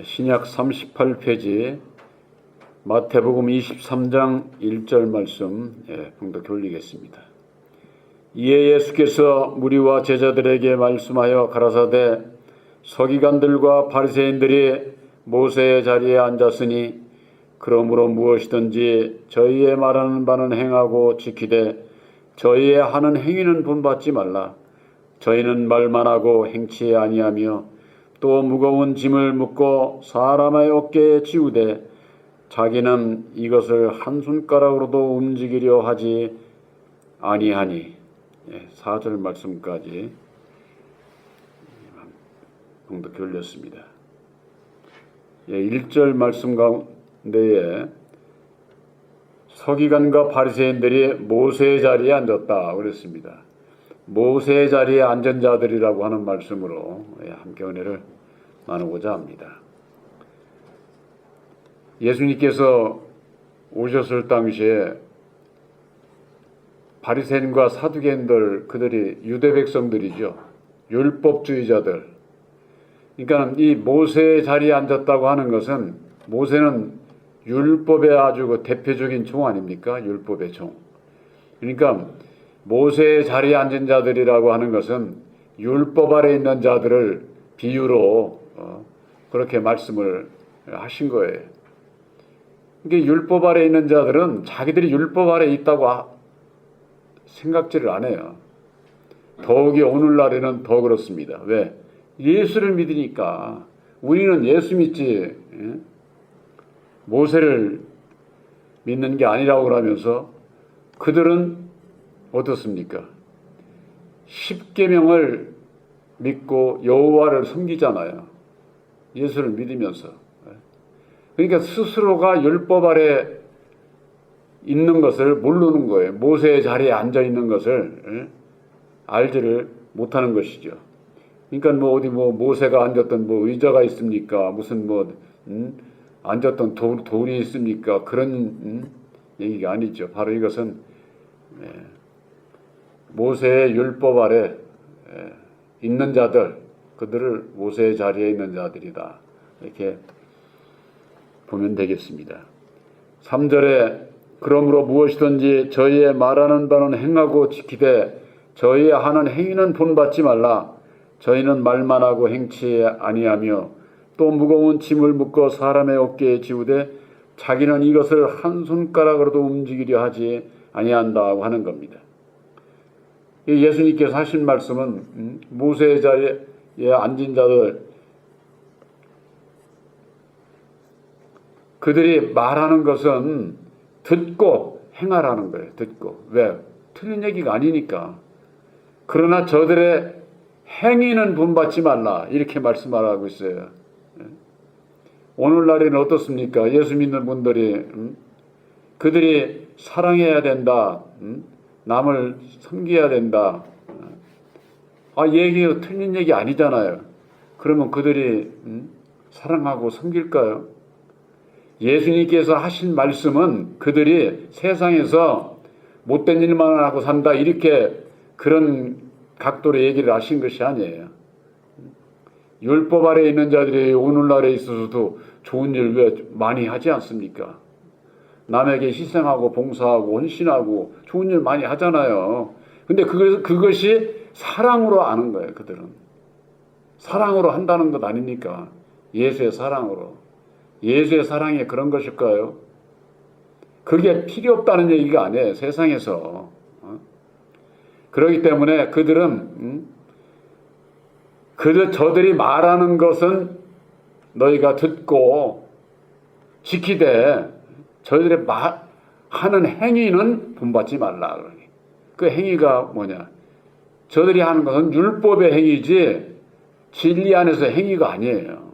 신약 38페이지 마태복음 23장 1절 말씀 봉독해 올리겠습니다. 이에 예수께서 무리와 제자들에게 말씀하여 가라사대 서기관들과 바리새인들이 모세의 자리에 앉았으니 그러므로 무엇이든지 저희의 말하는 바는 행하고 지키되 저희의 하는 행위는 본받지 말라. 저희는 말만 하고 행치 아니하며 또 무거운 짐을 묶고 사람의 어깨에 지우되 자기는 이것을 한 손가락으로도 움직이려 하지 아니하니. 4절 말씀까지 봉독해 올렸습니다. 1절 말씀 가운데에 서기관과 바리새인들이 모세의 자리에 앉았다 그랬습니다. 모세의 자리에 앉은 자들이라고 하는 말씀으로 함께 은혜를 나누고자 합니다. 예수님께서 오셨을 당시에 바리새인과 사두개인들, 그들이 유대 백성들이죠. 율법주의자들. 그러니까 이 모세의 자리에 앉았다고 하는 것은, 모세는 율법의 아주 대표적인 종 아닙니까? 율법의 종. 그러니까 모세의 자리에 앉은 자들이라고 하는 것은 율법 아래 있는 자들을 비유로 그렇게 말씀을 하신 거예요. 그러니까 율법 아래 있는 자들은 자기들이 율법 아래 있다고 생각지를 안 해요. 더욱이 오늘날에는 더 그렇습니다. 왜? 예수를 믿으니까. 우리는 예수 믿지 모세를 믿는 게 아니라고 그러면서 그들은 어떻습니까? 십계명을 믿고 여호와를 섬기잖아요. 예수를 믿으면서. 그러니까 스스로가 율법 아래 있는 것을 모르는 거예요. 모세의 자리에 앉아 있는 것을 알지를 못하는 것이죠. 그러니까 어디 모세가 앉았던 의자가 있습니까? 무슨 앉았던 돌이 있습니까? 그런 얘기가 아니죠. 바로 이것은 모세의 율법 아래 있는 자들, 그들을 모세의 자리에 있는 자들이다. 이렇게 보면 되겠습니다. 3절에 그러므로 무엇이든지 저희의 말하는 바는 행하고 지키되 저희의 하는 행위는 본받지 말라. 저희는 말만 하고 행치 아니하며 또 무거운 짐을 묶어 사람의 어깨에 지우되 자기는 이것을 한 손가락으로도 움직이려 하지 아니한다고 하는 겁니다. 예수님께서 하신 말씀은 모세의 자리에 앉은 자들, 그들이 말하는 것은 듣고 행하라는 거예요. 듣고. 왜? 틀린 얘기가 아니니까. 그러나 저들의 행위는 본받지 말라. 이렇게 말씀하고 있어요. 오늘날에는 어떻습니까? 예수 믿는 분들이 그들이 사랑해야 된다. 남을 섬겨야 된다. 얘기가 틀린 얘기 아니잖아요. 그러면 그들이 사랑하고 섬길까요? 예수님께서 하신 말씀은 그들이 세상에서 못된 일만 하고 산다, 이렇게 그런 각도로 얘기를 하신 것이 아니에요. 율법 아래 있는 자들이 오늘날에 있어서도 좋은 일 왜 많이 하지 않습니까? 남에게 희생하고 봉사하고 헌신하고 좋은 일 많이 하잖아요. 근데 그것이 사랑으로 아는 거예요. 그들은 사랑으로 한다는 것 아닙니까? 예수의 사랑으로. 예수의 사랑이 그런 것일까요? 그게 필요 없다는 얘기가 아니에요. 세상에서. 그렇기 때문에 그들은 저들이 말하는 것은 너희가 듣고 지키되 저희들의 하는 행위는 본받지 말라. 그 행위가 뭐냐? 저들이 하는 것은 율법의 행위지 진리 안에서 행위가 아니에요.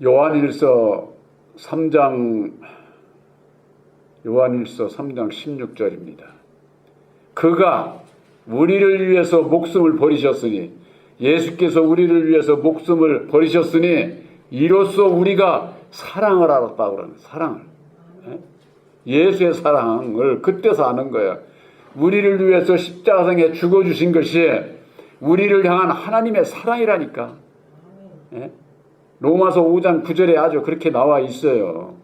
요한일서 3장 16절입니다. 그가 우리를 위해서 목숨을 버리셨으니, 예수께서 우리를 위해서 목숨을 버리셨으니 이로써 우리가 사랑을 알았다고 그러는, 사랑을. 예수의 사랑을 그때서 아는 거예요. 우리를 위해서 십자가상에 죽어주신 것이 우리를 향한 하나님의 사랑이라니까. 예? 로마서 5장 9절에 아주 그렇게 나와 있어요.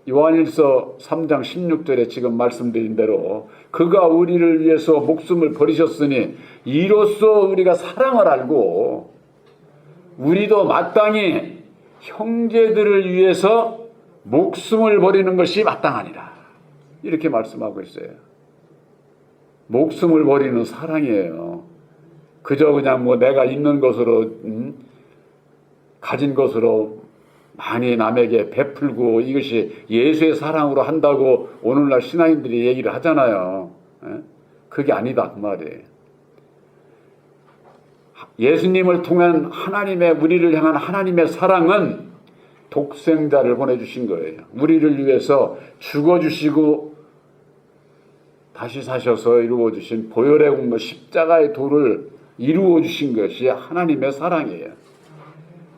요한일서 3장 16절에 지금 말씀드린 대로 그가 우리를 위해서 목숨을 버리셨으니 이로써 우리가 사랑을 알고 우리도 마땅히 형제들을 위해서 목숨을 버리는 것이 마땅하니라. 이렇게 말씀하고 있어요. 목숨을 버리는 사랑이에요. 그저 그냥 뭐 내가 있는 것으로 가진 것으로 많이 남에게 베풀고 이것이 예수의 사랑으로 한다고 오늘날 신앙인들이 얘기를 하잖아요. 그게 아니다 그 말이에요. 예수님을 통한 우리를 향한 하나님의 사랑은 독생자를 보내주신 거예요. 우리를 위해서 죽어주시고 다시 사셔서 이루어주신 보혈의 공로 십자가의 도를 이루어주신 것이 하나님의 사랑이에요.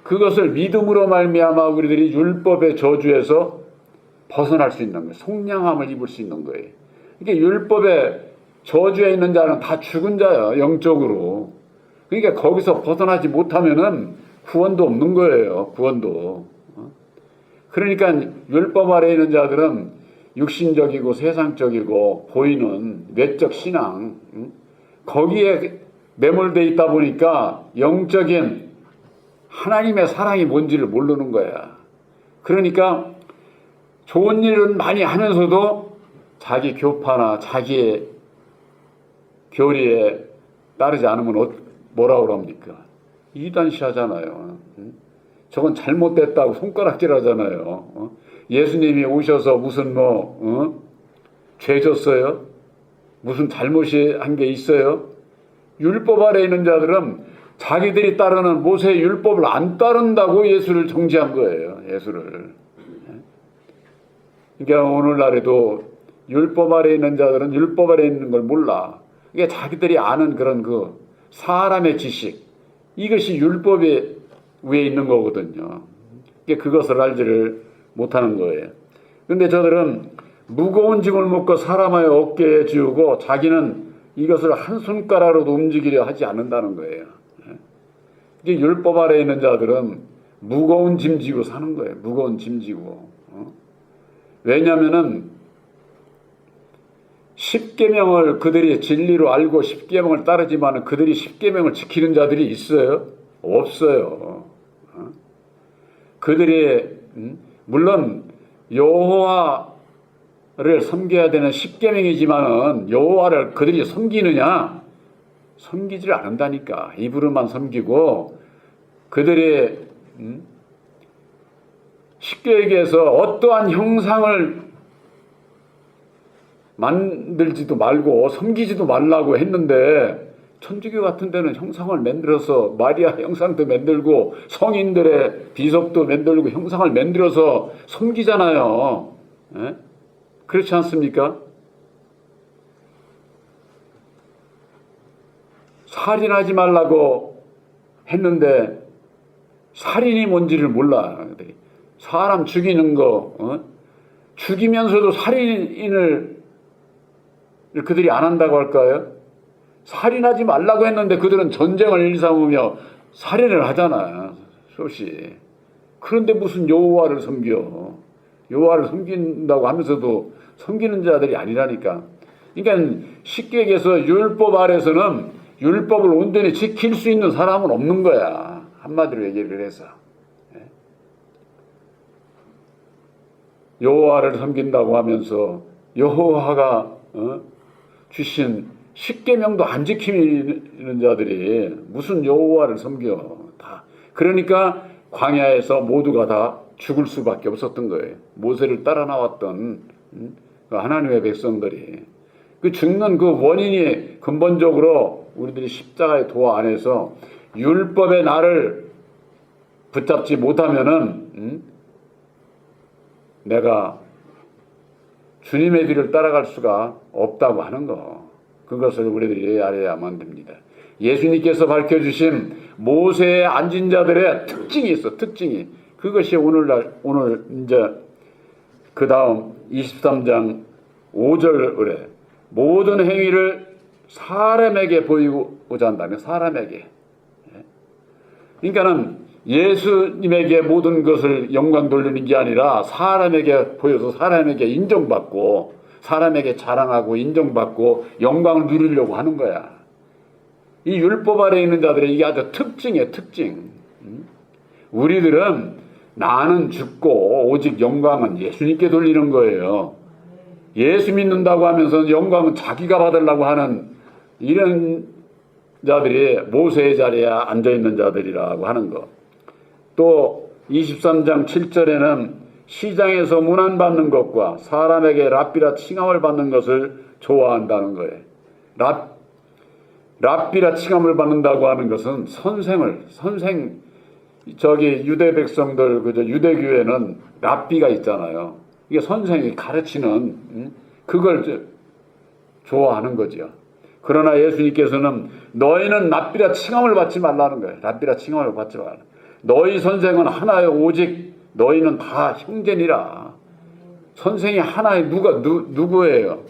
그것을 믿음으로 말미암아 우리들이 율법의 저주에서 벗어날 수 있는 거예요. 속량함을 입을 수 있는 거예요. 이게 율법의 저주에 있는 자는 다 죽은 자예요. 영적으로. 그러니까 거기서 벗어나지 못하면은 구원도 없는 거예요. 구원도. 그러니까 율법 아래에 있는 자들은 육신적이고 세상적이고 보이는 외적 신앙 거기에 매몰되어 있다 보니까 영적인 하나님의 사랑이 뭔지를 모르는 거야. 그러니까 좋은 일은 많이 하면서도 자기 교파나 자기의 교리에 따르지 않으면 뭐라 그럽니까? 이단시하잖아요. 저건 잘못됐다고 손가락질 하잖아요. 예수님이 오셔서 무슨 죄 졌어요? 무슨 잘못이 한 게 있어요? 율법 아래 있는 자들은 자기들이 따르는 모세의 율법을 안 따른다고 예수를 정죄한 거예요. 예수를. 그러니까 오늘날에도 율법 아래 있는 자들은 율법 아래 있는 걸 몰라. 이게 자기들이 아는 그런 그 사람의 지식, 이것이 율법에 위에 있는 거거든요. 그것을 알지를 못하는 거예요. 근데 저들은 무거운 짐을 묶고 사람의 어깨에 지우고 자기는 이것을 한 손가락으로도 움직이려 하지 않는다는 거예요. 이게 율법 아래에 있는 자들은 무거운 짐 지고 사는 거예요. 무거운 짐 지고. 왜냐하면은 십계명을 그들이 진리로 알고 십계명을 따르지만 그들이 십계명을 지키는 자들이 있어요? 없어요. 그들이 물론 여호와를 섬겨야 되는 십계명이지만은 여호와를 그들이 섬기느냐? 섬기지를 않는다니까. 입으로만 섬기고 그들이 쉽게 얘기해서 어떠한 형상을 만들지도 말고 섬기지도 말라고 했는데 천주교 같은 데는 형상을 만들어서 마리아 형상도 만들고 성인들의 비석도 만들고 형상을 만들어서 섬기잖아요. 에? 그렇지 않습니까? 살인하지 말라고 했는데 살인이 뭔지를 몰라. 사람 죽이는 거 죽이면서도 살인을 그들이 안 한다고 할까요? 살인하지 말라고 했는데 그들은 전쟁을 일삼으며 살인을 하잖아. 수없이. 그런데 무슨 여호와를 섬겨. 여호와를 섬긴다고 하면서도 섬기는 자들이 아니라니까. 그러니까 쉽게 얘기해서 율법 아래서는 율법을 온전히 지킬 수 있는 사람은 없는 거야. 한마디로 얘기를 해서. 여호와를 섬긴다고 하면서 여호와가 주신 십계명도 안 지키는 자들이 무슨 여호와를 섬겨. 다. 그러니까 광야에서 모두가 다 죽을 수밖에 없었던 거예요. 모세를 따라 나왔던 하나님의 백성들이. 그 죽는 그 원인이 근본적으로 우리들이 십자가의 도 안에서 율법의 나를 붙잡지 못하면은 내가 주님의 뒤를 따라갈 수가 없다고 하는 거. 그것을 우리들이 알아야만 됩니다. 예수님께서 밝혀주신 모세의 앉은 자들의 특징이 있어. 특징이. 그것이 오늘 이제 그 다음 23장 5절 그래. 모든 행위를 사람에게 보이고자 한다면 사람에게. 그러니까는 예수님에게 모든 것을 영광 돌리는 게 아니라 사람에게 보여서 사람에게 인정받고 사람에게 자랑하고 인정받고 영광을 누리려고 하는 거야. 이 율법 아래에 있는 자들의 이게 아주 특징이에요. 특징. 우리들은 나는 죽고 오직 영광은 예수님께 돌리는 거예요. 예수 믿는다고 하면서 영광은 자기가 받으려고 하는 이런 자들이 모세의 자리에 앉아있는 자들이라고 하는 거. 또 23장 7절에는 시장에서 문안받는 것과 사람에게 랍비라 칭함을 받는 것을 좋아한다는 거예요. 랍비라 칭함을 받는다고 하는 것은 선생 저기 유대 백성들 그저 유대교회는 랍비가 있잖아요. 이게 선생이 가르치는 그걸 좋아하는 거죠. 그러나 예수님께서는 너희는 랍비라 칭함을 받지 말라는 거예요. 랍비라 칭함을 받지 말라. 너희 선생은 하나요 오직 너희는 다 형제니라. 선생이 하나의 누구예요?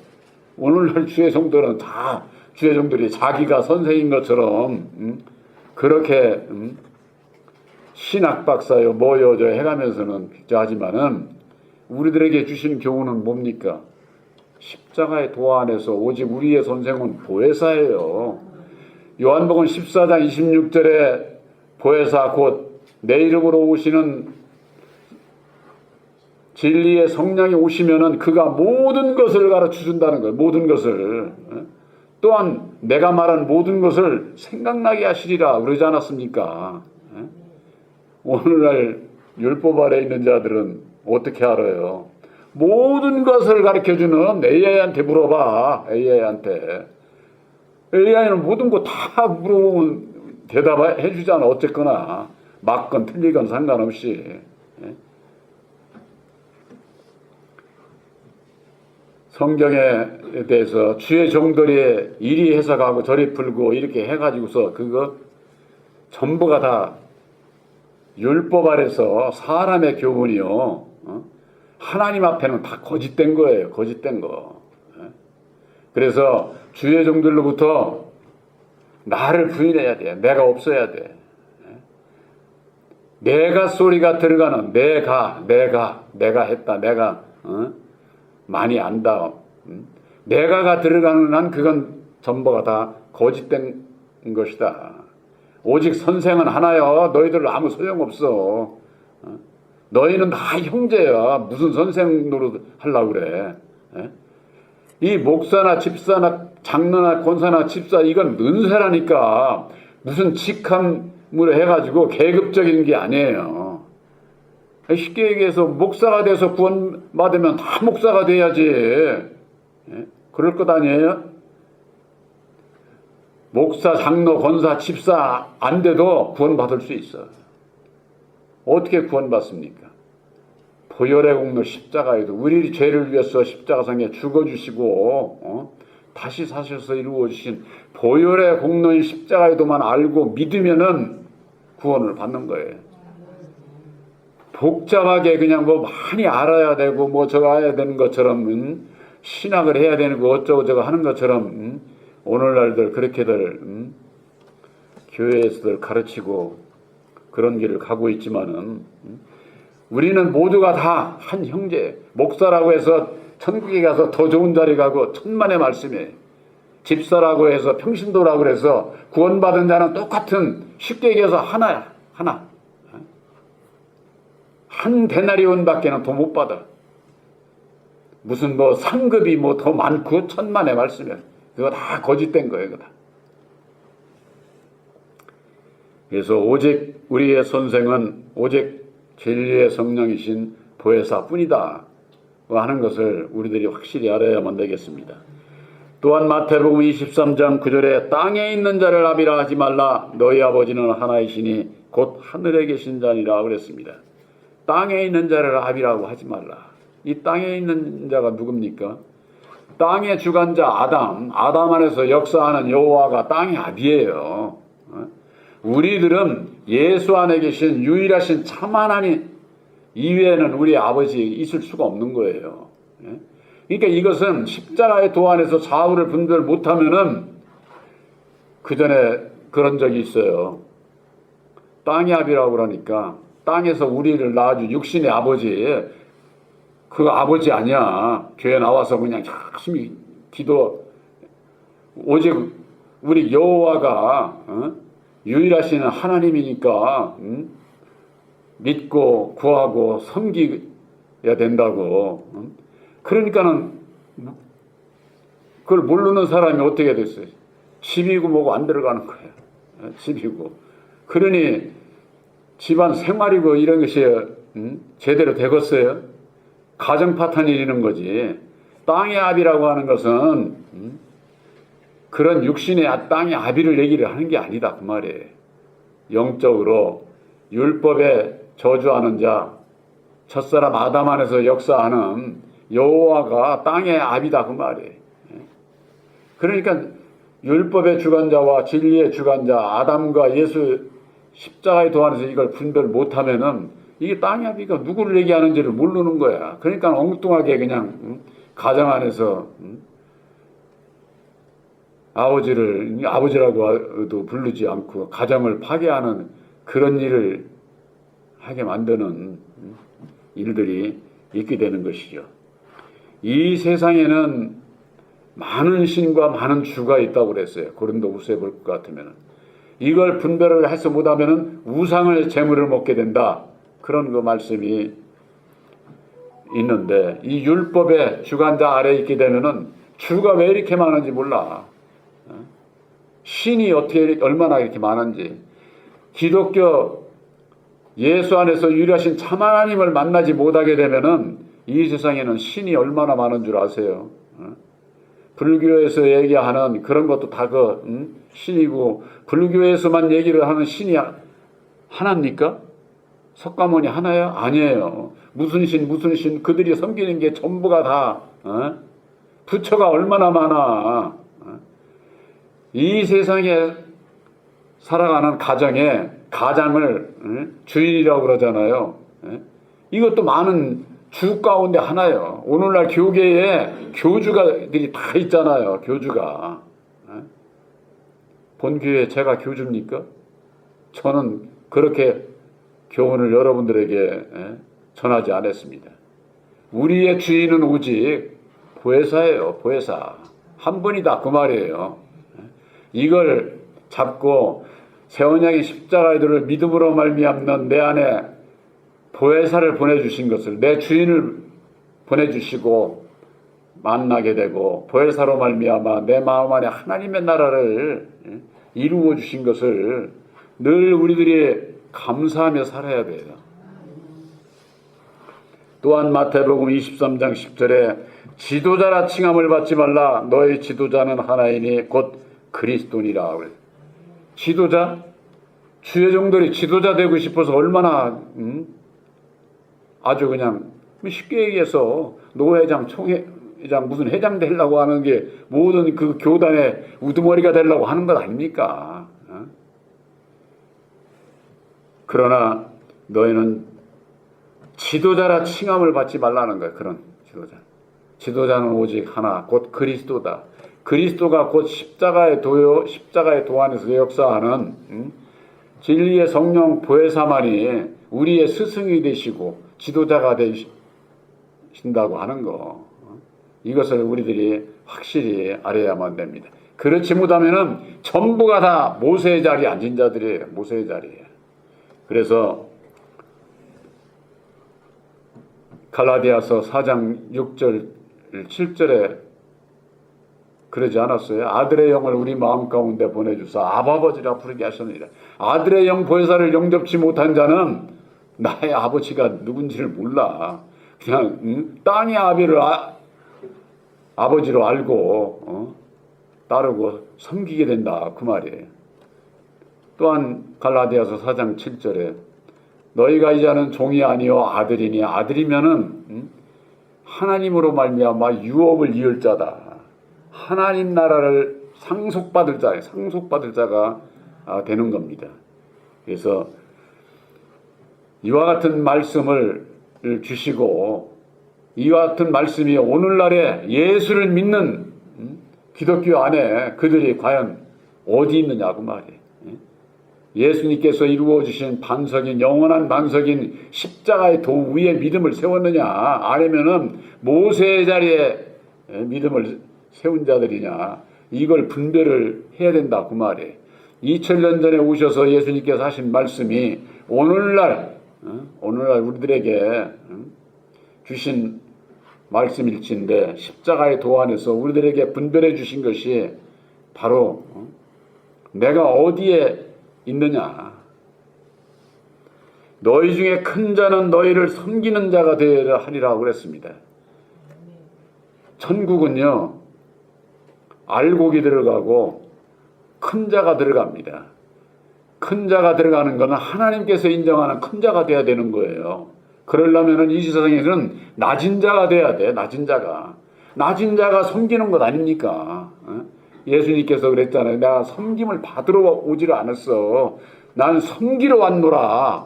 오늘날 주의 종들은 다 주의 종들이 자기가 선생인 것처럼 그렇게 신학 박사요 뭐요 저 해가면서는 하지만은 우리들에게 주신 교훈은 뭡니까? 십자가의 도화 안에서 오직 우리의 선생은 보혜사예요. 요한복음 14장 26절에 보혜사 곧 내 이름으로 오시는 진리의 성령이 오시면은 그가 모든 것을 가르쳐 준다는 거예요. 모든 것을. 또한 내가 말한 모든 것을 생각나게 하시리라 그러지 않았습니까? 오늘날 율법 아래에 있는 자들은 어떻게 알아요? 모든 것을 가르쳐주는 AI한테 물어봐. AI는 모든 거 다 물어보면 대답해 주잖아. 어쨌거나 맞건 틀리건 상관없이. 성경에 대해서 주의 종들이 이리 해석하고 저리 풀고 이렇게 해가지고서 그거 전부가 다 율법 아래서 사람의 교훈이요. 하나님 앞에는 다 거짓된 거예요. 거짓된 거. 그래서 주의 종들로부터 나를 부인해야 돼. 내가 없어야 돼. 내가 소리가 들어가는 내가 했다. 내가 많이 안다. 내가가 들어가는 한 그건 전부가 다 거짓된 것이다. 오직 선생은 하나요. 너희들 아무 소용없어. 너희는 다 형제야. 무슨 선생 노릇 하려고 그래. 이 목사나 집사나 장로나 권사나 집사 이건 은사라니까 무슨 직함으로 해가지고 계급적인 게 아니에요. 쉽게 얘기해서 목사가 돼서 구원받으면 다 목사가 돼야지. 그럴 것 아니에요? 목사, 장로, 권사, 집사 안 돼도 구원받을 수 있어. 어떻게 구원받습니까? 보혈의 공로 십자가에도 우리 죄를 위해서 십자가상에 죽어주시고 다시 사셔서 이루어주신 보혈의 공로인 십자가에도만 알고 믿으면은 구원을 받는 거예요. 복잡하게 그냥 뭐 많이 알아야 되고 뭐 저거 해야 되는 것처럼 신학을 해야 되는 거 어쩌고 저쩌고 하는 것처럼 오늘날들 그렇게들 교회에서들 가르치고 그런 길을 가고 있지만은 우리는 모두가 다 한 형제. 목사라고 해서 천국에 가서 더 좋은 자리 가고 천만의 말씀이에요. 집사라고 해서 평신도라고 해서 구원받은 자는 똑같은 쉽게 얘기해서 하나야. 하나. 한 데나리온밖에는 더 못 받아. 무슨 뭐 상급이 뭐 더 많고 천만의 말씀이에요. 그거 다 거짓된 거예요. 그거 다. 그래서 오직 우리의 선생은 오직 진리의 성령이신 보혜사뿐이다 하는 것을 우리들이 확실히 알아야만 되겠습니다. 또한 마태복음 23장 9절에 땅에 있는 자를 아비라 하지 말라 너희 아버지는 하나이시니 곧 하늘에 계신 자니라 그랬습니다. 땅에 있는 자를 아비라고 하지 말라. 이 땅에 있는 자가 누굽니까? 땅의 주관자 아담 안에서 역사하는 여호와가 땅의 아비예요. 우리들은 예수 안에 계신 유일하신 참 하나님 이외에는 우리 아버지 있을 수가 없는 거예요. 그러니까 이것은 십자가의 도 안에서 좌우를 분별 못하면은, 그 전에 그런 적이 있어요. 땅의 아비라고 그러니까 땅에서 우리를 낳아준 육신의 아버지, 그 아버지 아니야. 교회 나와서 그냥 열심히 기도, 오직 우리 여호와가 유일하신 하나님이니까 믿고 구하고 섬기야 된다고. 그러니까는 그걸 모르는 사람이 어떻게 됐어요? 집이고 뭐고 안 들어가는 거예요. 집이고. 그러니 집안 생활이고 이런 것이 제대로 되겠어요? 가정 파탄이 일어나는 거지. 땅의 아비라고 하는 것은 그런 육신의 땅의 아비를 얘기를 하는 게 아니다 그 말이에요. 영적으로 율법에 저주하는 자, 첫사람 아담 안에서 역사하는 여호와가 땅의 아비다 그 말이에요. 그러니까 율법의 주관자와 진리의 주관자 아담과 예수 십자가의 도 안에서 이걸 분별 못하면은 이게 땅의 아비가 누구를 얘기하는지를 모르는 거야. 그러니까 엉뚱하게 그냥 가정 안에서 아버지를 아버지라고도 부르지 않고 가정을 파괴하는 그런 일을 하게 만드는 일들이 있게 되는 것이죠. 이 세상에는 많은 신과 많은 주가 있다고 그랬어요. 고린도후서에 볼 것 같으면 이걸 분별을 해서 못하면은 우상을 제물을 먹게 된다. 그런 그 말씀이 있는데 이 율법의 주관자 아래에 있게 되면은 주가 왜 이렇게 많은지 몰라. 신이 어떻게 얼마나 이렇게 많은지. 기독교 예수 안에서 유일하신 참 하나님을 만나지 못하게 되면은 이 세상에는 신이 얼마나 많은 줄 아세요? 불교에서 얘기하는 그런 것도 다 신이고, 불교에서만 얘기를 하는 신이 하나입니까? 석가모니 하나야? 아니에요. 무슨 신, 그들이 섬기는 게 전부가 다, 부처가 얼마나 많아. 이 세상에 살아가는 가장을 주인이라고 그러잖아요. 이것도 많은 주 가운데 하나예요. 오늘날 교계에 교주가들이 다 있잖아요. 교주가. 본교회 제가 교주입니까? 저는 그렇게 교훈을 여러분들에게 전하지 않았습니다. 우리의 주인은 오직 보혜사예요. 보혜사. 한 분이다 그 말이에요. 이걸 잡고 새 언약의 십자가의 도를 믿음으로 말미암는 내 안에 보혜사를 보내주신 것을, 내 주인을 보내주시고 만나게 되고 보혜사로 말미암아 내 마음 안에 하나님의 나라를 이루어 주신 것을 늘 우리들이 감사하며 살아야 돼요. 또한 마태복음 23장 10절에 지도자라 칭함을 받지 말라. 너의 지도자는 하나이니 곧 그리스도니라. 지도자? 주의 종들이 지도자 되고 싶어서 얼마나 아주 그냥 쉽게 얘기해서 노회장, 총회장, 무슨 회장 되려고 하는 게 모든 그 교단의 우두머리가 되려고 하는 것 아닙니까? 그러나 너희는 지도자라 칭함을 받지 말라는 거예요. 그런 지도자. 지도자는 오직 하나, 곧 그리스도다. 그리스도가 곧 십자가의 도 안에서 역사하는 진리의 성령 보혜사만이 우리의 스승이 되시고 지도자가 되신다고 하는 거. 이것을 우리들이 확실히 알아야만 됩니다. 그렇지 못하면은 전부가 다 모세의 자리에 앉은 자들이에요. 모세의 자리에. 그래서 갈라디아서 4장 6절 7절에 그러지 않았어요? 아들의 영을 우리 마음 가운데 보내주사 아버지라 부르게 하셨느니라. 아들의 영 보혜사를 영접치 못한 자는 나의 아버지가 누군지를 몰라. 그냥 땅의 아비를 아버지로 알고 따르고 섬기게 된다 그 말이에요. 또한 갈라디아서 4장 7절에 너희가 이제는 종이 아니요 아들이니 아들이면은 하나님으로 말미암아 유업을 이을 자다. 하나님 나라를 상속받을 자가 되는 겁니다. 그래서 이와 같은 말씀을 주시고 이와 같은 말씀이 오늘날에 예수를 믿는 기독교 안에 그들이 과연 어디 있느냐고 말이에요. 예수님께서 이루어 주신 반석인 영원한 반석인 십자가의 도 위에 믿음을 세웠느냐 아니면은 모세의 자리에 믿음을 세운 자들이냐 이걸 분별을 해야 된다 그 말이에요. 2000년 전에 오셔서 예수님께서 하신 말씀이 오늘날 우리들에게 주신 말씀일지인데 십자가의 도 안에서 우리들에게 분별해 주신 것이 바로 내가 어디에 있느냐. 너희 중에 큰 자는 너희를 섬기는 자가 되어야 하리라고 그랬습니다. 천국은요 알곡이 들어가고 큰 자가 들어갑니다. 큰 자가 들어가는 것은 하나님께서 인정하는 큰 자가 돼야 되는 거예요. 그러려면 이 세상에서는 낮은 자가 돼야 돼. 낮은 자가 섬기는 것 아닙니까? 예수님께서 그랬잖아요. 내가 섬김을 받으러 오지를 않았어. 난 섬기러 왔노라.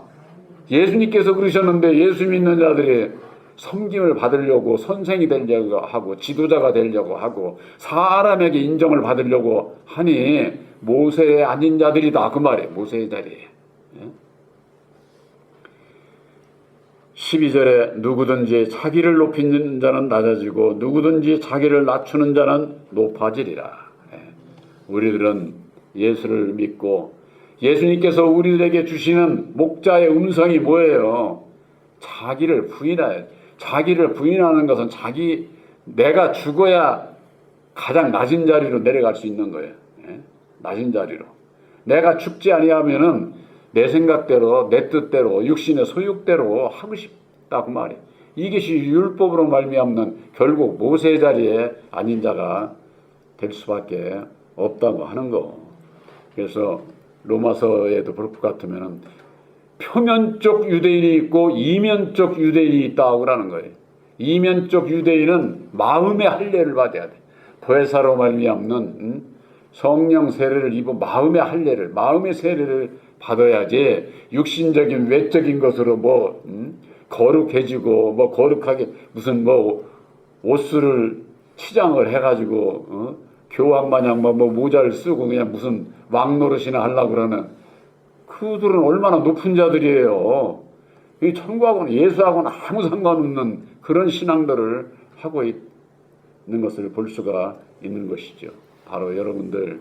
예수님께서 그러셨는데 예수 믿는 자들이 섬김을 받으려고 선생이 되려고 하고 지도자가 되려고 하고 사람에게 인정을 받으려고 하니 모세의 아닌 자들이다 그 말이에요. 모세의 자리에. 12절에 누구든지 자기를 높이는 자는 낮아지고 누구든지 자기를 낮추는 자는 높아지리라. 우리들은 예수를 믿고 예수님께서 우리들에게 주시는 목자의 음성이 뭐예요? 자기를 부인하여. 자기를 부인하는 것은 내가 죽어야 가장 낮은 자리로 내려갈 수 있는 거예요. 낮은 자리로. 내가 죽지 아니하면은 내 생각대로 내 뜻대로 육신의 소욕대로 하고 싶다 그 말이에요. 이것이 율법으로 말미암는 결국 모세의 자리에 아닌 자가 될 수밖에 없다고 하는 거. 그래서 로마서에도 볼 것 같으면은 표면적 유대인이 있고 이면적 유대인이 있다고 그러는 거예요. 이면적 유대인은 마음의 할례를 받아야 돼. 보혜사로 말미암는 성령 세례를 입어 마음의 세례를 받아야지 교육적인 외적인 것으로 거룩해지고 거룩하게 무슨 옷을 치장을 해가지고 교황 마냥 모자를 쓰고 그냥 무슨 왕노릇이나 하려고 그러는 그들은 얼마나 높은 자들이에요. 이 천국하고는 예수하고는 아무 상관없는 그런 신앙들을 하고 있는 것을 볼 수가 있는 것이죠. 바로 여러분들에게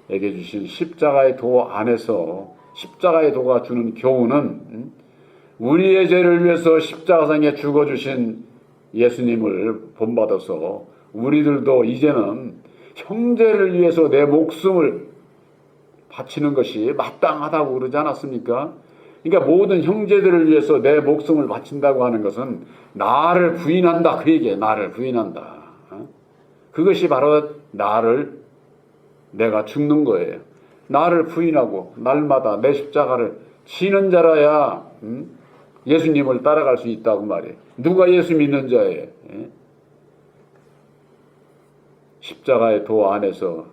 주신 십자가의 도 안에서 십자가의 도가 주는 교훈은 우리의 죄를 위해서 십자가상에 죽어주신 예수님을 본받아서 우리들도 이제는 형제를 위해서 내 목숨을 바치는 것이 마땅하다고 그러지 않았습니까? 그러니까 모든 형제들을 위해서 내 목숨을 바친다고 하는 것은 나를 부인한다 그 얘기예요. 나를 부인한다. 그것이 바로 내가 죽는 거예요. 나를 부인하고 날마다 내 십자가를 지는 자라야 예수님을 따라갈 수 있다고 말이에요. 누가 예수 믿는 자예요? 십자가의 도 안에서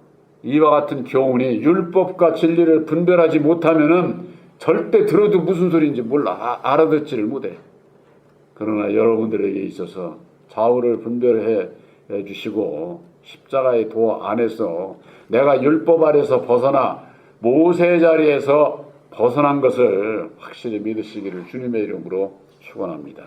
이와 같은 교훈이 율법과 진리를 분별하지 못하면은 절대 들어도 무슨 소리인지 몰라. 알아듣지를 못해. 그러나 여러분들에게 있어서 좌우를 분별해 주시고 십자가의 도 안에서 내가 율법 아래서 벗어나 모세의 자리에서 벗어난 것을 확실히 믿으시기를 주님의 이름으로 축원합니다.